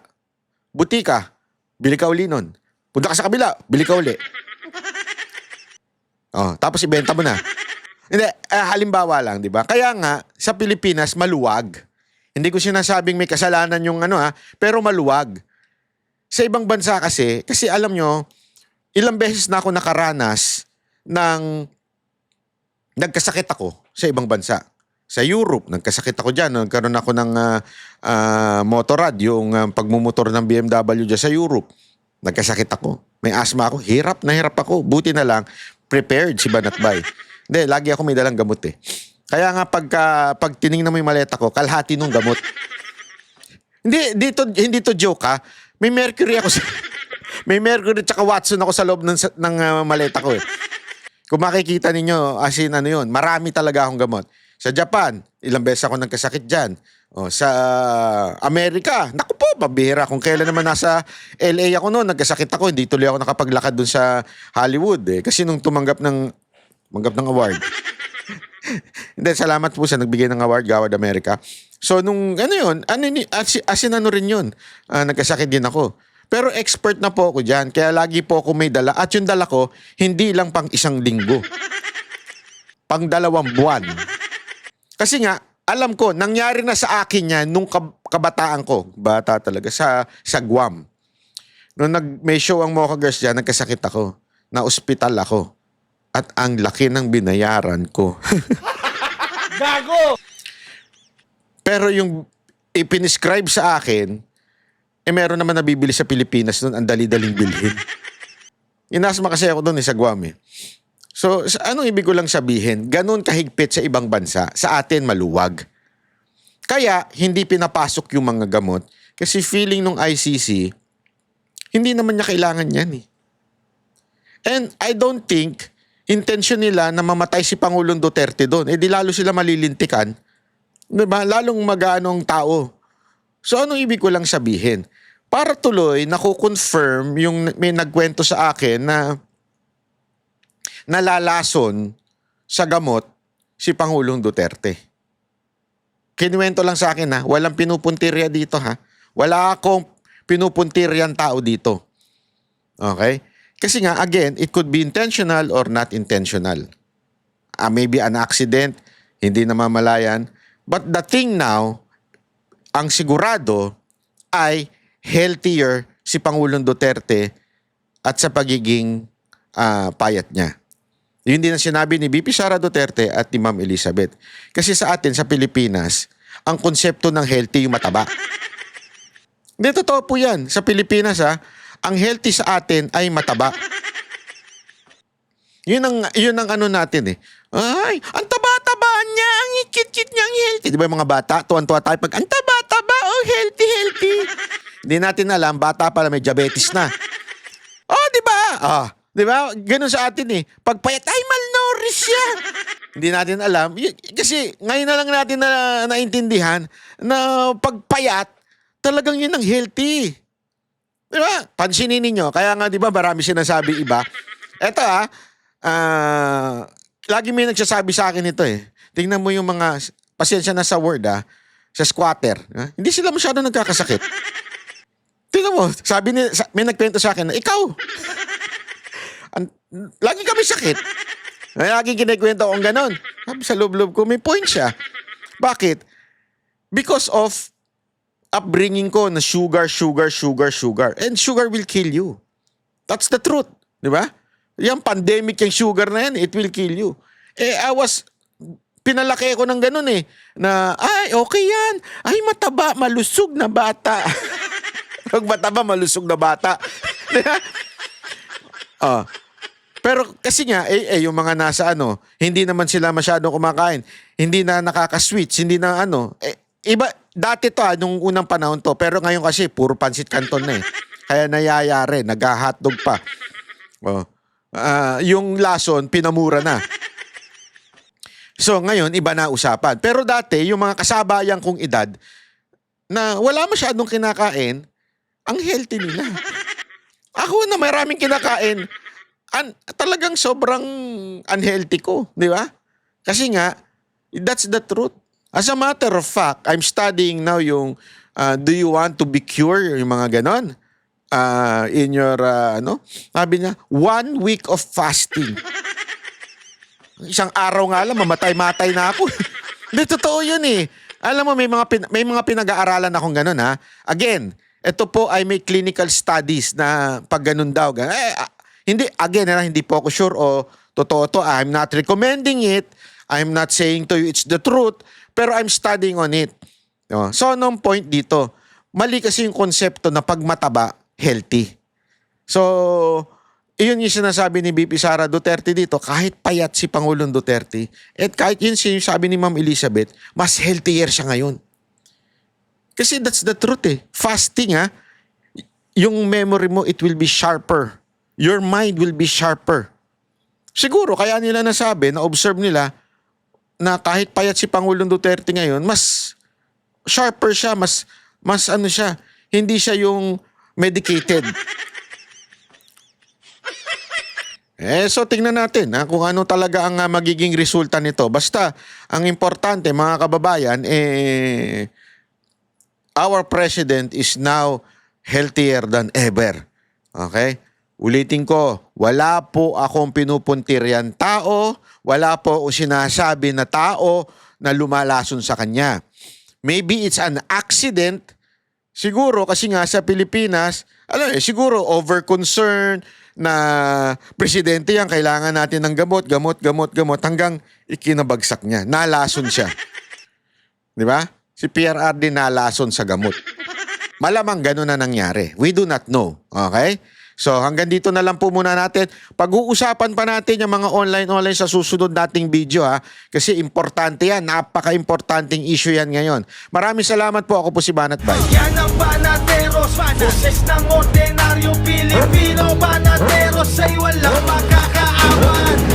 Butika, bili ka uli nun. Punta ka sa kabila, bili ka uli. Tapos ibenta mo na. Hindi, halimbawa lang, di ba? Kaya nga, sa Pilipinas, maluwag. Hindi ko sinasabing may kasalanan yung pero maluwag. Sa ibang bansa kasi alam nyo, ilang beses na ako nakaranas ng nagkasakit ako sa ibang bansa. Sa Europe, nagkasakit ako dyan. Nagkaroon ako ng motorrad, yung pagmumotor ng BMW dyan sa Europe. Nagkasakit ako. May asthma ako. Hirap na hirap ako. Buti na lang, prepared si Banatbay. Hindi, lagi ako may dalang gamot eh. Kaya nga pag tiningnan mo yung maleta ko, kalahati nung gamot. Hindi to joke ha. May mercury ako may mercury tsaka Watson ako sa loob ng maleta ko eh. Kung makikita ninyo, as in yun, marami talaga akong gamot. Sa Japan, ilang beses ako nagkasakit dyan. Sa Amerika, naku po, mabihira. Kung kailan naman nasa LA ako noon, nagkasakit ako, hindi tuloy ako nakapaglakad dun sa Hollywood eh. Kasi nung tumanggap ng award. Hindi, salamat po sa nagbigay ng award, Gawad America. So, nung rin yun. Nagkasakit din ako. Pero expert na po ako dyan. Kaya lagi po ako may dala. At yung dala ko, hindi lang pang 1 linggo. Pang 2 buwan. Kasi nga, alam ko, nangyari na sa akin yan nung kabataan ko. Bata talaga. Sa Guam. Nung may show ang Mocha Girls dyan, nagkasakit ako. Na-ospital ako. At ang laki ng binayaran ko. Gago! Pero yung ipinescribe sa akin, meron naman nabibili sa Pilipinas noon, ang dali-daling bilhin. Inasma kasi ako doon sa Guam eh. So, anong ibig ko lang sabihin? Ganun kahigpit sa ibang bansa. Sa atin, maluwag. Kaya, hindi pinapasok yung mga gamot kasi feeling nung ICC, hindi naman niya kailangan yan eh. And I don't think intention nila na mamatay si Pangulong Duterte doon. Di lalo sila malilintikan. Diba? Lalong mag-aanong tao. So anong ibig ko lang sabihin? Para tuloy, nakukonfirm yung may nagkwento sa akin na nalalason sa gamot si Pangulong Duterte. Kinuwento lang sa akin walang pinupuntirya dito Wala akong pinupuntiryan tao dito. Okay? Kasi nga, again, it could be intentional or not intentional. Maybe an accident, hindi namamalayan. But the thing now, ang sigurado ay healthier si Pangulong Duterte at sa pagiging payat niya. Yun din ang sinabi ni VP Sara Duterte at ni Ma'am Elizabeth. Kasi sa atin, sa Pilipinas, ang konsepto ng healthy yung mataba. Hindi, totoo po yan. Sa Pilipinas, ang healthy sa atin ay mataba. Yun ang ano natin eh. Ay, ang taba-taba niya, ang ikit-kit niya, ang healthy. Di ba yung mga bata, tuwan-tuwa tayo pag, ang taba-taba, oh, healthy, healthy. Hindi natin alam, bata pala may diabetes na. Oh, di ba? Di ba? Ganun sa atin eh. Pagpayat, ay, malnourished siya. Hindi natin alam. Kasi ngayon na lang natin naintindihan na pagpayat, talagang yun ang healthy. Di ba? Pansinin ninyo. Kaya nga, di ba, marami sinasabi iba. Eto lagi may nagsasabi sa akin ito eh. Tingnan mo yung mga, pasensya na sa word sa squatter. Hindi sila masyado nagkakasakit. Tingnan mo, may nagkwento sa akin na, ikaw, lagi kami sakit. Lagi kinikwento akong ganon. Sabi sa loob-loob ko, may point siya. Bakit? Because of upbringing ko na sugar. And sugar will kill you. That's the truth. Di ba? Yung pandemic, yung sugar na yan, it will kill you. Pinalaki ko ng ganun eh. Na, ay, okay yan. Ay, mataba, malusog na bata. Pag mataba, malusog na bata. Pero kasi nga, yung mga nasa hindi naman sila masyadong kumakain. Hindi na nakaka-sweets, hindi na iba, dati to nung unang panahon to. Pero ngayon kasi, puro pansit canton na eh. Kaya nayayari, nag-hotdog pa. Yung lason, pinamura na. So ngayon, iba na usapan. Pero dati, yung mga kasabayan kong edad, na wala masyadong kinakain, ang healthy nila. Ako na maraming kinakain, talagang sobrang unhealthy ko. Di ba? Kasi nga, that's the truth. As a matter of fact, I'm studying now yung do you want to be cured? Yung mga ganon. In your, sabi niya, 1 week of fasting. Isang araw nga lang, mamatay-matay na ako. Hindi, totoo yun eh. Alam mo, may mga pinag-aaralan akong ganun Again, ito po ay may clinical studies na pag ganun daw. Hindi po ako sure o totoo to. I'm not recommending it. I'm not saying to you it's the truth. Pero I'm studying on it. So, nung point dito, mali kasi yung konsepto na pag mataba, healthy. So, iyon yung sinasabi ni BP Sara Duterte dito, kahit payat si Pangulong Duterte, at kahit yun sabi ni Ma'am Elizabeth, mas healthier siya ngayon. Kasi that's the truth eh. Fasting yung memory mo, it will be sharper. Your mind will be sharper. Siguro, kaya nila nasabi, na-observe nila, na kahit payat si Pangulong Duterte ngayon, mas sharper siya, mas siya, hindi siya yung medicated. So tingnan natin kung ano talaga ang magiging resulta nito. Basta, ang importante mga kababayan, our president is now healthier than ever. Okay? Ulitin ko, wala po akong pinupuntiryan tao, wala po akong sinasabi na tao na lumalason sa kanya. Maybe it's an accident. Siguro kasi nga sa Pilipinas, siguro over-concern na presidente yan, kailangan natin ng gamot hanggang ikinabagsak niya. Nalason siya. Di ba? Si PRRD nalason sa gamot. Malamang ganun na nangyari. We do not know. Okay? So hanggang dito na lang po muna natin. Pag-uusapan pa natin yung mga online sa susunod nating video kasi importante yan. Napaka-importanting issue yan ngayon. Maraming salamat po. Ako po si Banat Bay. Yan ang Banateros, boses ng ordinaryong Pilipino. Banateros ay walang makakaawan.